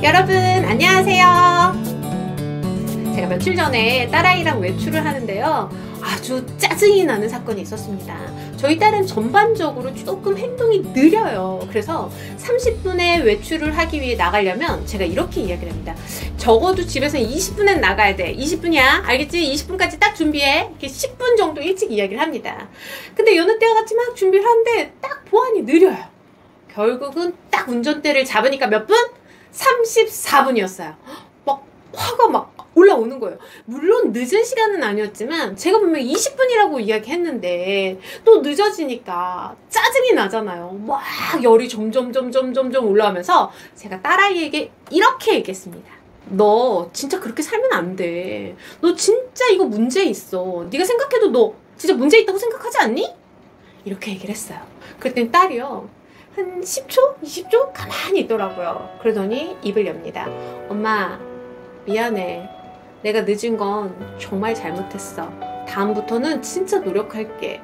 여러분 안녕하세요. 제가 며칠 전에 딸아이랑 외출을 하는데요, 아주 짜증이 나는 사건이 있었습니다. 저희 딸은 전반적으로 조금 행동이 느려요. 그래서 30분에 외출을 하기 위해 나가려면 제가 이렇게 이야기를 합니다. 적어도 집에서 20분엔 나가야 돼. 20분이야. 알겠지? 20분까지 딱 준비해. 이렇게 10분 정도 일찍 이야기를 합니다. 근데 여느 때와 같이 막 준비를 하는데 딱 보안이 느려요. 결국은 딱 운전대를 잡으니까 몇 분? 34분이었어요. 막 화가 막 올라오는 거예요. 물론 늦은 시간은 아니었지만 제가 분명히 20분이라고 이야기했는데 또 늦어지니까 짜증이 나잖아요. 막 열이 점점 올라오면서 제가 딸아이에게 이렇게 얘기했습니다. 너 진짜 그렇게 살면 안 돼. 너 진짜 이거 문제 있어. 네가 생각해도 너 진짜 문제 있다고 생각하지 않니? 이렇게 얘기를 했어요. 그랬더니 딸이요, 한 10초? 20초? 가만히 있더라고요. 그러더니 입을 엽니다. 엄마, 미안해. 내가 늦은 건 정말 잘못했어. 다음부터는 진짜 노력할게.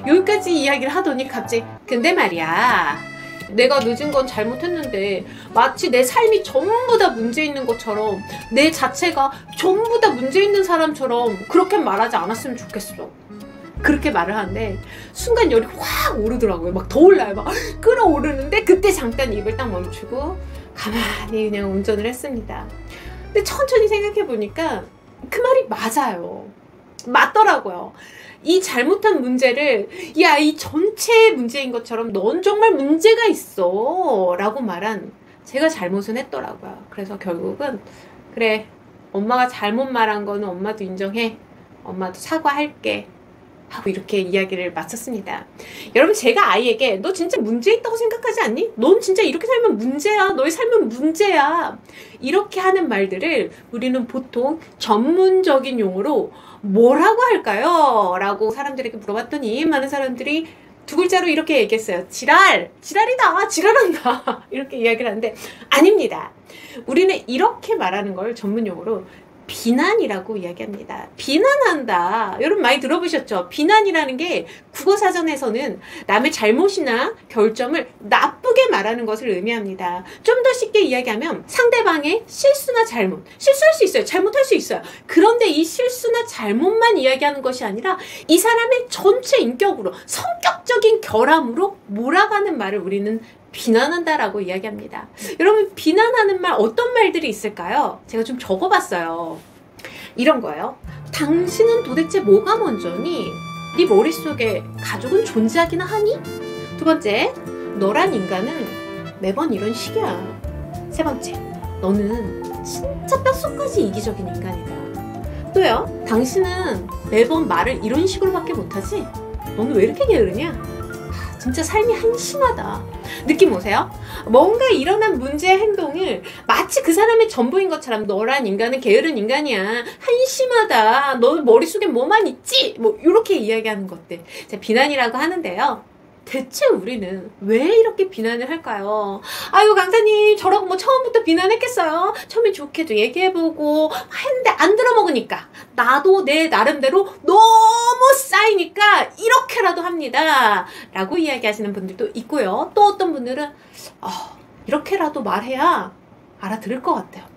여기까지 이야기를 하더니 갑자기 근데 말이야, 내가 늦은 건 잘못했는데 마치 내 삶이 전부 다 문제 있는 것처럼, 내 자체가 전부 다 문제 있는 사람처럼 그렇게 말하지 않았으면 좋겠어. 그렇게 말을 하는데 순간 열이 확 오르더라고요. 막 더 올라요. 막 끌어오르는데 그때 잠깐 입을 딱 멈추고 가만히 그냥 운전을 했습니다. 근데 천천히 생각해보니까 그 말이 맞아요. 맞더라고요. 이 잘못한 문제를 야, 이 전체의 문제인 것처럼 넌 정말 문제가 있어 라고 말한 제가 잘못은 했더라고요. 그래서 결국은 그래, 엄마가 잘못 말한 거는 엄마도 인정해. 엄마도 사과할게 하고 이렇게 이야기를 마쳤습니다. 여러분, 제가 아이에게 너 진짜 문제 있다고 생각하지 않니? 넌 진짜 이렇게 살면 문제야. 너의 삶은 문제야. 이렇게 하는 말들을 우리는 보통 전문적인 용어로 뭐라고 할까요? 라고 사람들에게 물어봤더니 많은 사람들이 두 글자로 이렇게 얘기했어요. 지랄이다. 지랄한다. 이렇게 이야기를 하는데 아닙니다. 우리는 이렇게 말하는 걸 전문 용어로 비난이라고 이야기합니다. 비난한다. 여러분 많이 들어보셨죠? 비난이라는 게 국어사전에서는 남의 잘못이나 결점을 나쁘게 말하는 것을 의미합니다. 좀 더 쉽게 이야기하면 상대방의 실수나 잘못, 실수할 수 있어요. 잘못할 수 있어요. 그런데 이 실수나 잘못만 이야기하는 것이 아니라 이 사람의 전체 인격으로, 성격적인 결함으로 몰아가는 말을 우리는 비난한다라고 이야기합니다. 여러분, 비난하는 말 어떤 말들이 있을까요? 제가 좀 적어봤어요. 이런 거예요. 당신은 도대체 뭐가 먼저니? 네 머릿속에 가족은 존재하기나 하니? 두 번째, 너란 인간은 매번 이런 식이야. 세 번째, 너는 진짜 뼛속까지 이기적인 인간이다. 또요, 당신은 매번 말을 이런 식으로밖에 못하지? 너는 왜 이렇게 게으르냐? 진짜 삶이 한심하다. 느낌 오세요? 뭔가 일어난 문제의 행동을 마치 그 사람의 전부인 것처럼 너란 인간은 게으른 인간이야. 한심하다. 너 머릿속에 뭐만 있지? 뭐 이렇게 이야기하는 것들. 비난이라고 하는데요. 대체 우리는 왜 이렇게 비난을 할까요? 아유, 강사님, 저라고 뭐 처음부터 비난했겠어요? 처음에 좋게도 얘기해보고 했는데 안 들어먹으니까 나도 내 나름대로 너무 쌓이니까 이렇게라도 합니다 라고 이야기하시는 분들도 있고요. 또 어떤 분들은 이렇게라도 말해야 알아들을 것 같아요.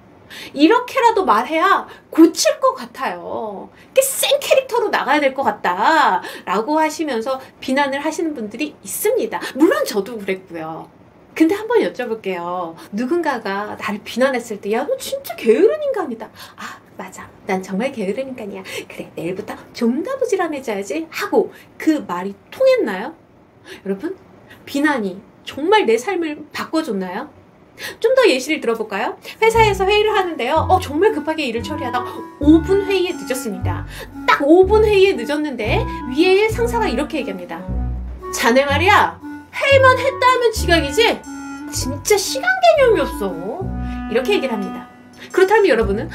이렇게라도 말해야 고칠 것 같아요. 센 캐릭터로 나가야 될 것 같다 라고 하시면서 비난을 하시는 분들이 있습니다. 물론 저도 그랬고요. 근데 한번 여쭤볼게요. 누군가가 나를 비난했을 때 야, 너 진짜 게으른 인간이다. 아, 맞아. 난 정말 게으른 인간이야. 그래, 내일부터 좀 더 부지런해져야지 하고 그 말이 통했나요? 여러분, 비난이 정말 내 삶을 바꿔줬나요? 좀 더 예시를 들어볼까요? 회사에서 회의를 하는데요. 정말 급하게 일을 처리하다가 5분 회의에 늦었습니다. 딱 5분 회의에 늦었는데 위에 상사가 이렇게 얘기합니다. 자네 말이야, 회의만 했다 하면 지각이지? 진짜 시간 개념이 없어. 이렇게 얘기를 합니다. 그렇다면 여러분은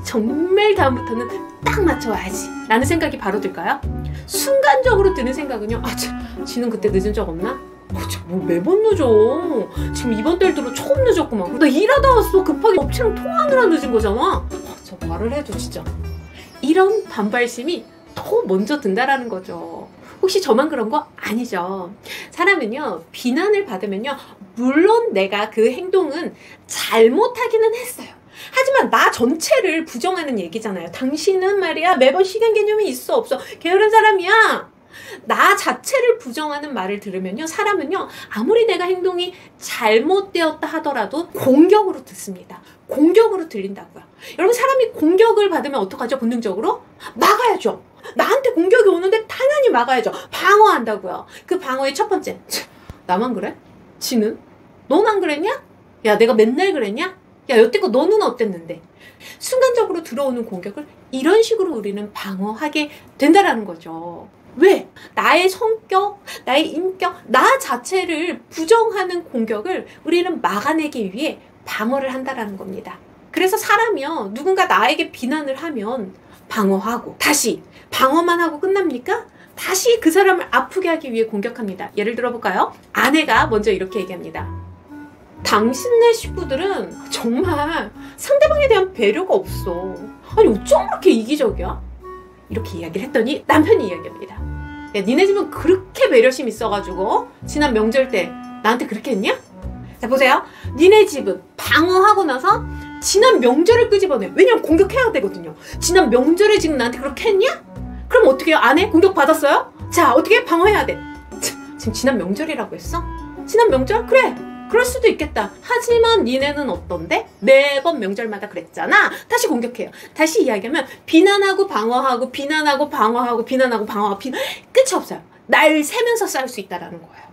정말 다음부터는 딱 맞춰와야지 라는 생각이 바로 들까요? 순간적으로 드는 생각은요, 지는 그때 늦은 적 없나? 뭐 매번 늦어. 지금 이번 달 들어 처음 늦었구만. 나 일하다 왔어. 급하게 업체랑 통화하느라 늦은 거잖아. 저 말을 해도 진짜 이런 반발심이 더 먼저 든다라는 거죠. 혹시 저만 그런 거 아니죠? 사람은요, 비난을 받으면요, 물론 내가 그 행동은 잘못하기는 했어요. 하지만 나 전체를 부정하는 얘기잖아요. 당신은 말이야 매번 시간 개념이 있어 없어 게으른 사람이야. 나 자체를 부정하는 말을 들으면요, 사람은요, 아무리 내가 행동이 잘못되었다 하더라도 공격으로 듣습니다. 공격으로 들린다고요. 여러분, 사람이 공격을 받으면 어떡하죠? 본능적으로 막아야죠. 나한테 공격이 오는데 당연히 막아야죠. 방어한다고요. 그 방어의 첫 번째, 나만 그래? 지는? 넌 안 그랬냐? 야, 내가 맨날 그랬냐? 야, 여태껏 너는 어땠는데? 순간적으로 들어오는 공격을 이런 식으로 우리는 방어하게 된다라는 거죠. 왜? 나의 성격, 나의 인격, 나 자체를 부정하는 공격을 우리는 막아내기 위해 방어를 한다라는 겁니다. 그래서 사람이요, 누군가 나에게 비난을 하면 방어하고, 다시 방어만 하고 끝납니까? 다시 그 사람을 아프게 하기 위해 공격합니다. 예를 들어볼까요? 아내가 먼저 이렇게 얘기합니다. 당신네 식구들은 정말 상대방에 대한 배려가 없어. 아니 어쩜 그렇게 이기적이야? 이렇게 이야기를 했더니 남편이 이야기합니다. 야, 니네 집은 그렇게 배려심 있어가지고 지난 명절 때 나한테 그렇게 했냐? 자, 보세요. 니네 집은 방어하고 나서 지난 명절을 끄집어내. 왜냐면 공격해야 되거든요. 지난 명절에 지금 나한테 그렇게 했냐? 그럼 어떻게 해요? 아내 공격받았어요? 자, 어떻게 방어해야 돼? 지금 지난 명절이라고 했어? 지난 명절? 그래, 그럴 수도 있겠다. 하지만 니네는 어떤데? 매번 명절마다 그랬잖아. 다시 공격해요. 다시 이야기하면 비난하고 방어하고 비난하고 방어하고 비난하고 방어하고 끝이 없어요. 날 세면서 싸울 수 있다는 거예요.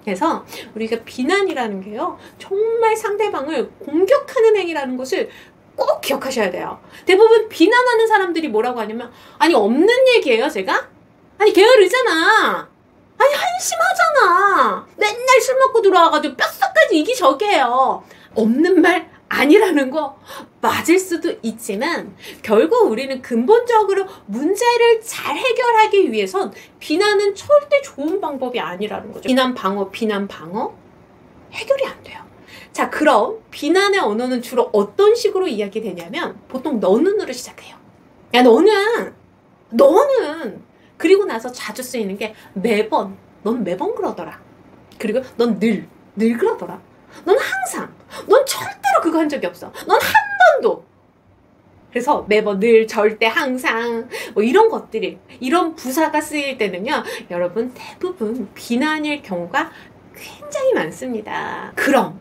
그래서 우리가 비난이라는 게요, 정말 상대방을 공격하는 행위라는 것을 꼭 기억하셔야 돼요. 대부분 비난하는 사람들이 뭐라고 하냐면, 아니 없는 얘기예요 제가? 아니 게으르잖아. 아니 한심하잖아. 맨날 술 먹고 들어와가지고 뼛속까지 이기적이에요. 없는 말 아니라는 거 맞을 수도 있지만, 결국 우리는 근본적으로 문제를 잘 해결하기 위해선 비난은 절대 좋은 방법이 아니라는 거죠. 비난 방어 해결이 안 돼요. 자, 그럼 비난의 언어는 주로 어떤 식으로 이야기되냐면 보통 너는으로 시작해요. 야, 너는 그리고 나서 자주 쓰이는 게 매번, 넌 매번 그러더라. 그리고 넌 늘 그러더라. 넌 항상, 넌 절대로 그거 한 적이 없어. 넌 한 번도. 그래서 매번, 늘, 절대, 항상 뭐 이런 것들이, 이런 부사가 쓰일 때는요, 여러분 대부분 비난일 경우가 굉장히 많습니다. 그럼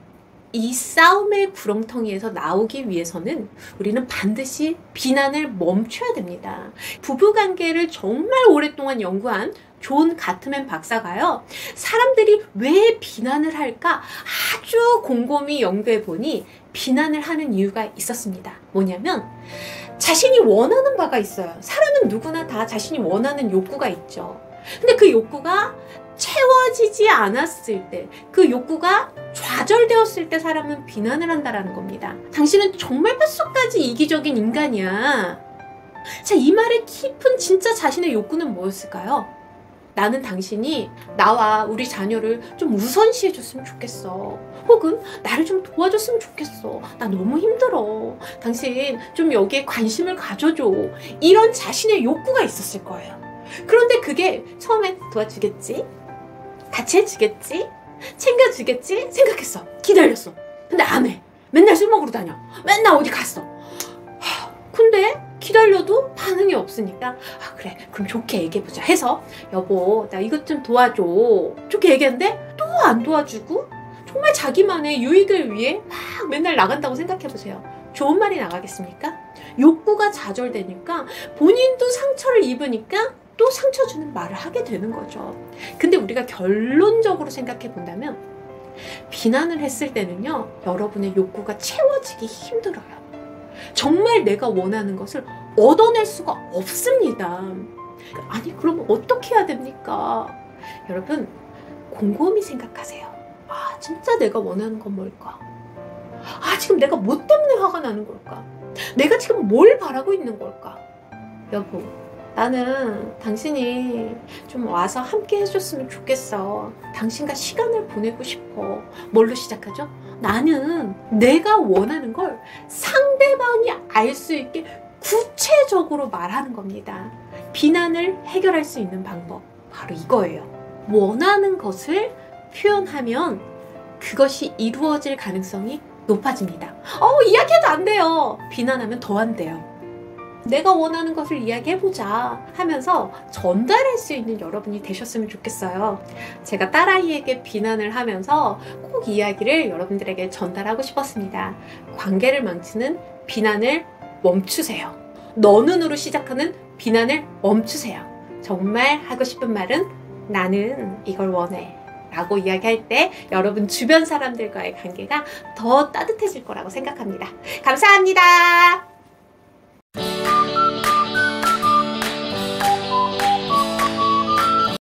이 싸움의 구렁텅이에서 나오기 위해서는 우리는 반드시 비난을 멈춰야 됩니다. 부부관계를 정말 오랫동안 연구한 존 가트맨 박사가요, 사람들이 왜 비난을 할까 아주 곰곰이 연구해 보니 비난을 하는 이유가 있었습니다. 뭐냐면 자신이 원하는 바가 있어요. 사람은 누구나 다 자신이 원하는 욕구가 있죠. 근데 그 욕구가 채워지지 않았을 때, 그 욕구가 좌절되었을 때 사람은 비난을 한다라는 겁니다. 당신은 정말 뼛속까지 이기적인 인간이야. 자, 이 말의 깊은 진짜 자신의 욕구는 뭐였을까요? 나는 당신이 나와 우리 자녀를 좀 우선시해줬으면 좋겠어. 혹은 나를 좀 도와줬으면 좋겠어. 나 너무 힘들어. 당신 좀 여기에 관심을 가져줘. 이런 자신의 욕구가 있었을 거예요. 그런데 그게 처음엔 도와주겠지? 같이 해주겠지? 챙겨주겠지? 생각했어. 기다렸어. 근데 안 해. 맨날 술 먹으러 다녀. 맨날 어디 갔어. 근데 기다려도 반응이 없으니까, 아 그래, 그럼 좋게 얘기해보자 해서, 여보 나 이것 좀 도와줘. 좋게 얘기했는데 또 안 도와주고 정말 자기만의 유익을 위해 막 맨날 나간다고 생각해보세요. 좋은 말이 나가겠습니까? 욕구가 좌절되니까 본인도 상처를 입으니까 또 상처 주는 말을 하게 되는 거죠. 근데 우리가 결론적으로 생각해 본다면 비난을 했을 때는요, 여러분의 욕구가 채워지기 힘들어요. 정말 내가 원하는 것을 얻어낼 수가 없습니다. 아니 그럼 어떻게 해야 됩니까? 여러분 곰곰이 생각하세요. 아 진짜 내가 원하는 건 뭘까? 아 지금 내가 뭐 때문에 화가 나는 걸까? 내가 지금 뭘 바라고 있는 걸까? 여보, 나는 당신이 좀 와서 함께 해줬으면 좋겠어. 당신과 시간을 보내고 싶어. 뭘로 시작하죠? 나는 내가 원하는 걸 상대방이 알 수 있게 구체적으로 말하는 겁니다. 비난을 해결할 수 있는 방법, 바로 이거예요. 원하는 것을 표현하면 그것이 이루어질 가능성이 높아집니다. 이야기해도 안 돼요. 비난하면 더 안 돼요. 내가 원하는 것을 이야기해보자 하면서 전달할 수 있는 여러분이 되셨으면 좋겠어요. 제가 딸아이에게 비난을 하면서 꼭 이야기를 여러분들에게 전달하고 싶었습니다. 관계를 망치는 비난을 멈추세요. 너는으로 시작하는 비난을 멈추세요. 정말 하고 싶은 말은 나는 이걸 원해 라고 이야기할 때 여러분 주변 사람들과의 관계가 더 따뜻해질 거라고 생각합니다. 감사합니다.